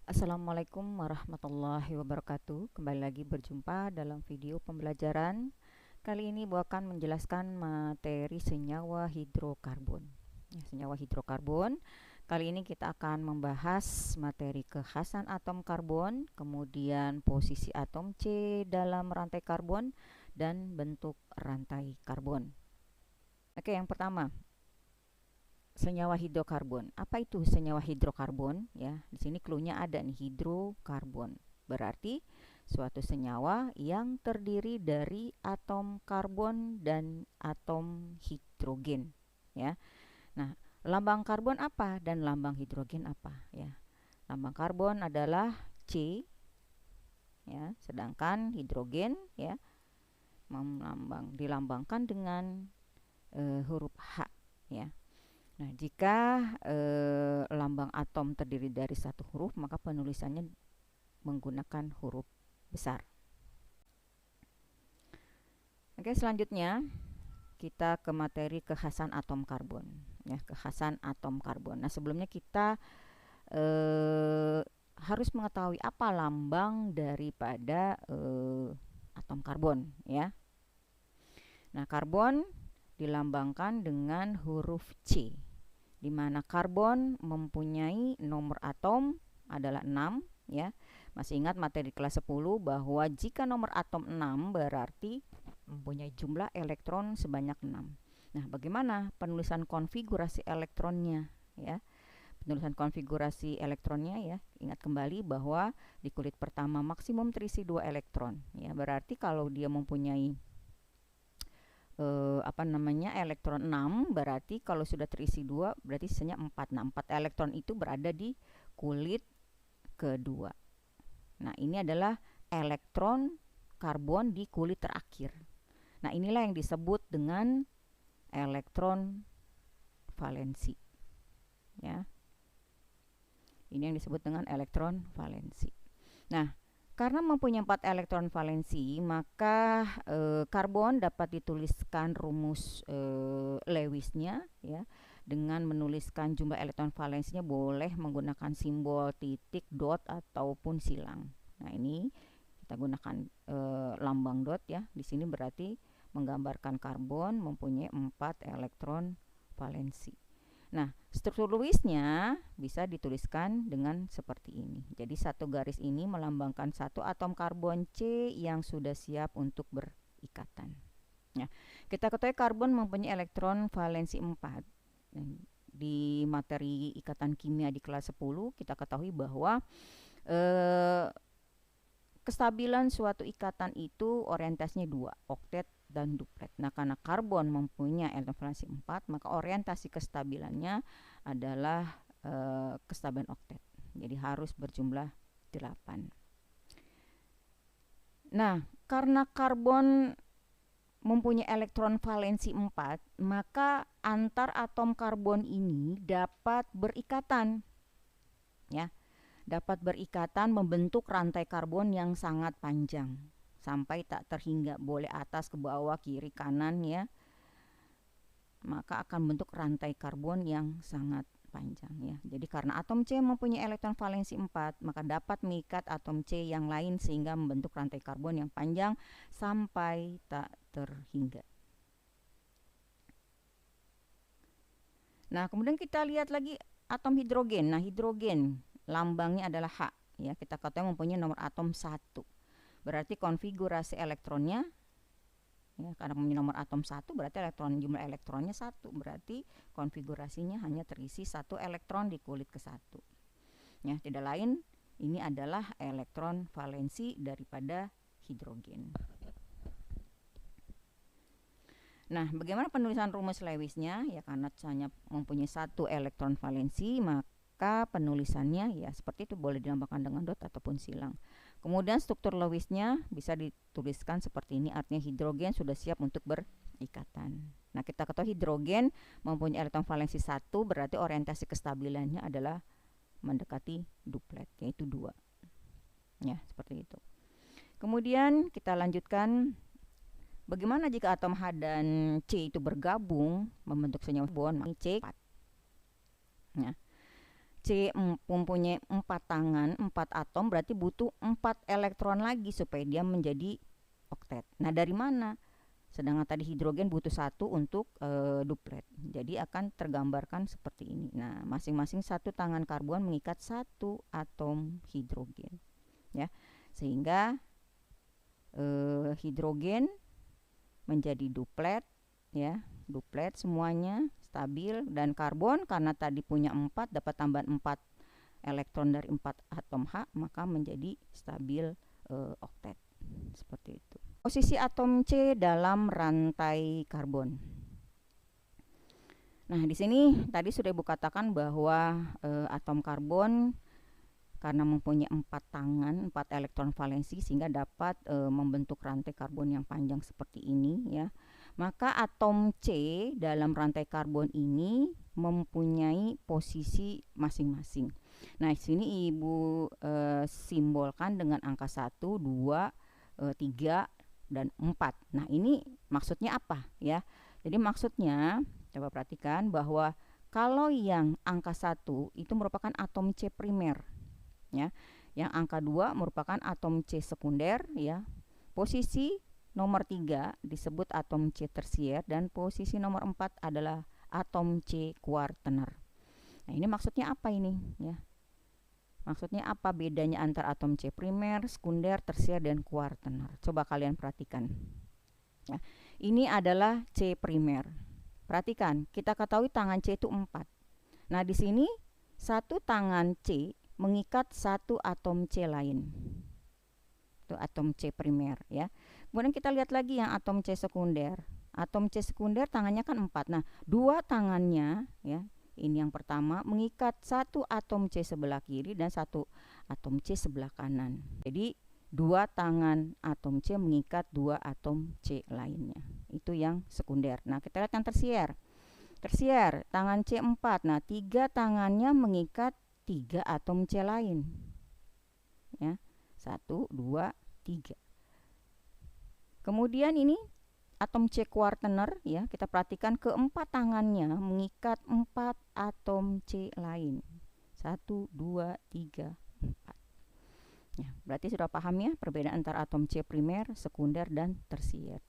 Assalamualaikum warahmatullahi wabarakatuh. Kembali lagi berjumpa dalam video pembelajaran. Kali ini Bu akan menjelaskan materi senyawa hidrokarbon. Senyawa hidrokarbon. Kali ini kita akan membahas materi kekhasan atom karbon, kemudian posisi atom C dalam rantai karbon, dan bentuk rantai karbon. Oke, yang pertama, senyawa hidrokarbon. Apa itu senyawa hidrokarbon? Ya, di sini clue-nya ada nih, hidrokarbon. Berarti suatu senyawa yang terdiri dari atom karbon dan atom hidrogen, ya. Nah, lambang karbon apa dan lambang hidrogen apa, ya? Lambang karbon adalah C, ya, sedangkan hidrogen, ya, dilambangkan dengan huruf H, ya. Nah, jika lambang atom terdiri dari satu huruf, maka penulisannya menggunakan huruf besar. Oke, selanjutnya kita ke materi kekhasan atom karbon. Ya, kekhasan atom karbon. Nah, sebelumnya kita harus mengetahui apa lambang daripada atom karbon, ya. Nah, karbon dilambangkan dengan huruf C, di mana karbon mempunyai nomor atom adalah 6, ya. Masih ingat materi kelas 10 bahwa jika nomor atom 6 berarti mempunyai jumlah elektron sebanyak 6. Nah, bagaimana penulisan konfigurasi elektronnya, ya? Penulisan konfigurasi elektronnya, ya. Ingat kembali bahwa di kulit pertama maksimum terisi 2 elektron, ya. Berarti kalau dia mempunyai elektron 6, berarti kalau sudah terisi 2 berarti sisanya 4. Nah, 4 elektron itu berada di kulit kedua. Nah, ini adalah elektron karbon di kulit terakhir. Nah, inilah yang disebut dengan elektron valensi, ya. Ini yang disebut dengan elektron valensi. Nah, karena mempunyai 4 elektron valensi, maka karbon dapat dituliskan rumus Lewisnya, ya, dengan menuliskan jumlah elektron valensinya boleh menggunakan simbol titik, dot, ataupun silang. Nah, ini kita gunakan lambang dot, ya. Di sini berarti menggambarkan karbon mempunyai 4 elektron valensi. Nah, struktur Lewisnya bisa dituliskan dengan seperti ini. Jadi satu garis ini melambangkan satu atom karbon C yang sudah siap untuk berikatan. Ya, kita ketahui karbon mempunyai elektron valensi 4. Di materi ikatan kimia di kelas 10 kita ketahui bahwa kestabilan suatu ikatan itu orientasinya 2, oktet dan duplet. Nah, karena karbon mempunyai elektron valensi 4, maka orientasi kestabilannya adalah kestabilan oktet. Jadi harus berjumlah 8. Nah, karena karbon mempunyai elektron valensi 4, maka antar atom karbon ini dapat berikatan, ya. Dapat berikatan membentuk rantai karbon yang sangat panjang sampai tak terhingga, boleh atas ke bawah, kiri kanan, ya. Maka akan bentuk rantai karbon yang sangat panjang, ya. Jadi karena atom C mempunyai elektron valensi 4, maka dapat mengikat atom C yang lain sehingga membentuk rantai karbon yang panjang sampai tak terhingga. Nah, kemudian kita lihat lagi atom hidrogen. Nah, hidrogen lambangnya adalah H, ya. Kita katakan mempunyai nomor atom 1. Berarti konfigurasi elektronnya, ya, karena mempunyai nomor atom 1 berarti jumlah elektronnya 1. Berarti konfigurasinya hanya terisi 1 elektron di kulit ke-1. Ya, tidak lain ini adalah elektron valensi daripada hidrogen. Nah, bagaimana penulisan rumus Lewisnya? Ya, karena hanya mempunyai 1 elektron valensi, maka penulisannya ya seperti itu, boleh dilambangkan dengan dot ataupun silang. Kemudian struktur Lewisnya bisa dituliskan seperti ini, artinya hidrogen sudah siap untuk berikatan. Nah, kita ketahui hidrogen mempunyai elektron valensi 1, berarti orientasi kestabilannya adalah mendekati duplet, yaitu 2. Ya, seperti itu. Kemudian kita lanjutkan, bagaimana jika atom H dan C itu bergabung membentuk senyawa karbon? C 4. Nah, C mempunyai 4 tangan, 4 atom, berarti butuh 4 elektron lagi supaya dia menjadi oktet. Nah, dari mana? Sedangkan tadi hidrogen butuh 1 untuk duplet. Jadi akan tergambarkan seperti ini. Nah, masing-masing 1 tangan karbon mengikat 1 atom hidrogen. Ya, sehingga hidrogen menjadi duplet, ya, duplet semuanya stabil, dan karbon karena tadi punya 4 dapat tambahan 4 elektron dari 4 atom H, maka menjadi stabil oktet. Seperti itu. Posisi atom C dalam rantai karbon. Nah, di sini tadi sudah Ibu katakan bahwa atom karbon karena mempunyai 4 tangan, 4 elektron valensi, sehingga dapat membentuk rantai karbon yang panjang seperti ini, ya. Maka atom C dalam rantai karbon ini mempunyai posisi masing-masing. Nah, di sini Ibu simbolkan dengan angka 1, 2, 3, dan 4. Nah, ini maksudnya apa, ya? Jadi maksudnya, coba perhatikan bahwa kalau yang angka 1 itu merupakan atom C primer, ya. Yang angka 2 merupakan atom C sekunder, ya. Posisi nomor 3 disebut atom C tersier, dan posisi nomor 4 adalah atom C kuartener. Nah, ini maksudnya apa ini, ya? Maksudnya apa bedanya antara atom C primer, sekunder, tersier, dan kuartener? Coba kalian perhatikan. Ya, ini adalah C primer. Perhatikan, kita ketahui tangan C itu 4. Nah, di sini satu tangan C mengikat 1 atom C lain. Itu atom C primer, ya. Kemudian kita lihat lagi yang atom C sekunder. Atom C sekunder tangannya kan 4. Nah, 2 tangannya, ya, ini yang pertama mengikat 1 atom C sebelah kiri dan 1 atom C sebelah kanan. Jadi 2 tangan atom C mengikat 2 atom C lainnya. Itu yang sekunder. Nah, kita lihat yang tersier. Tersier, tangan C 4. Nah, 3 tangannya mengikat 3 atom C lain. Ya. 1, 2, 3. Kemudian ini atom C kuartener, ya, kita perhatikan keempat tangannya mengikat 4 atom C lain. 1, 2, 3, 4. Ya, berarti sudah paham, ya, perbedaan antara atom C primer, sekunder, dan tersier.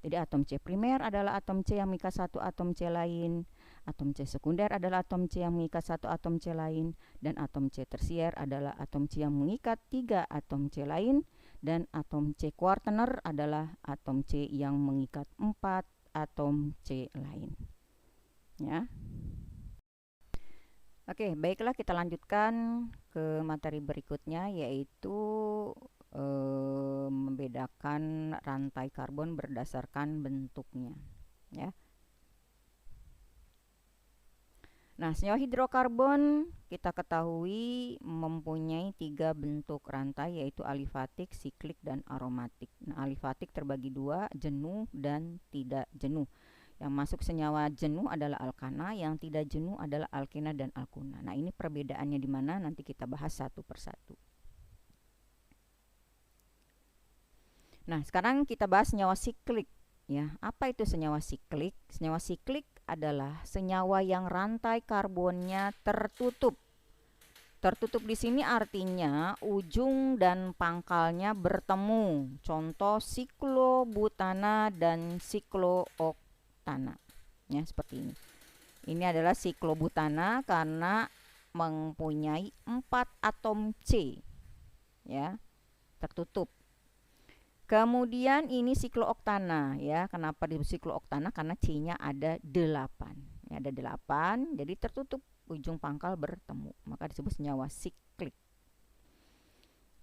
Jadi atom C primer adalah atom C yang mengikat 1 atom C lain, atom C sekunder adalah atom C yang mengikat 1 atom C lain, dan atom C tersier adalah atom C yang mengikat 3 atom C lain, dan atom C kuartener adalah atom C yang mengikat 4 atom C lain. Ya. Oke, baiklah, kita lanjutkan ke materi berikutnya, yaitu membedakan rantai karbon berdasarkan bentuknya, ya. Nah, senyawa hidrokarbon kita ketahui mempunyai 3 bentuk rantai, yaitu alifatik, siklik, dan aromatik. Nah, alifatik terbagi 2, jenuh dan tidak jenuh. Yang masuk senyawa jenuh adalah alkana, yang tidak jenuh adalah alkena dan alkuna. Nah, ini perbedaannya di mana nanti kita bahas satu persatu. Nah, sekarang kita bahas senyawa siklik, ya. Apa itu senyawa siklik? Senyawa siklik adalah senyawa yang rantai karbonnya tertutup. Tertutup di sini artinya ujung dan pangkalnya bertemu. Contoh siklobutana dan siklooktana. Ya, seperti ini. Ini adalah siklobutana karena mempunyai 4 atom C. Ya, tertutup. Kemudian ini siklooktana, ya. Kenapa disebut siklooktana? Karena C-nya ada 8. Ya, ada 8, jadi tertutup, ujung pangkal bertemu. Maka disebut senyawa siklik.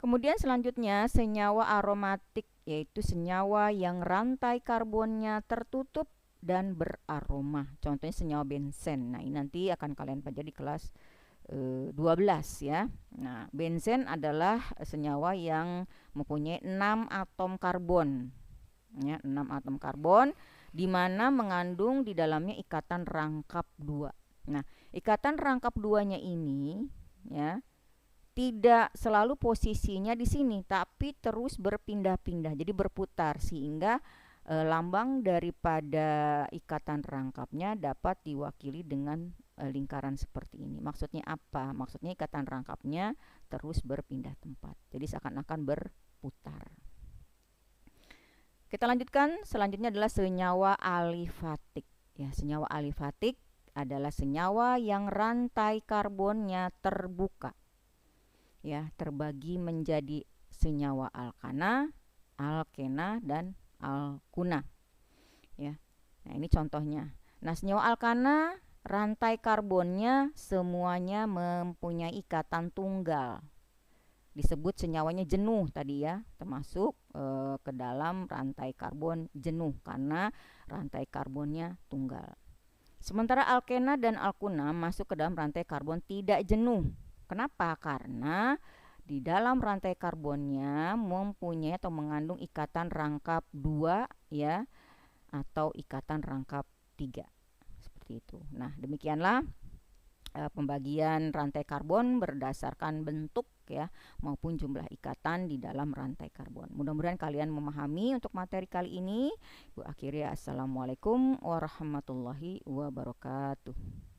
Kemudian selanjutnya senyawa aromatik, yaitu senyawa yang rantai karbonnya tertutup dan beraroma. Contohnya senyawa benzen. Nah, ini nanti akan kalian pelajari di kelas 12, ya. Nah, benzen adalah senyawa yang mempunyai 6 atom karbon, ya, 6 atom karbon, di mana mengandung di dalamnya ikatan rangkap 2. Nah, ikatan rangkap 2-nya ini, ya, tidak selalu posisinya di sini, tapi terus berpindah-pindah, jadi berputar, sehingga lambang daripada ikatan rangkapnya dapat diwakili dengan lingkaran seperti ini. Maksudnya apa? Maksudnya ikatan rangkapnya terus berpindah tempat. Jadi seakan-akan berputar. Kita lanjutkan, selanjutnya adalah senyawa alifatik. Ya, senyawa alifatik adalah senyawa yang rantai karbonnya terbuka. Ya, terbagi menjadi senyawa alkana, alkena, dan alkuna. Ya. Nah, ini contohnya. Nah, senyawa alkana rantai karbonnya semuanya mempunyai ikatan tunggal. Disebut senyawanya jenuh tadi ya, termasuk ke dalam rantai karbon jenuh karena rantai karbonnya tunggal. Sementara alkena dan alkuna masuk ke dalam rantai karbon tidak jenuh. Kenapa? Karena di dalam rantai karbonnya mempunyai atau mengandung ikatan rangkap 2 ya, atau ikatan rangkap 3. Seperti itu. Nah, demikianlah pembagian rantai karbon berdasarkan bentuk ya maupun jumlah ikatan di dalam rantai karbon. Mudah-mudahan kalian memahami untuk materi kali ini. Bu akhiri, assalamualaikum warahmatullahi wabarakatuh.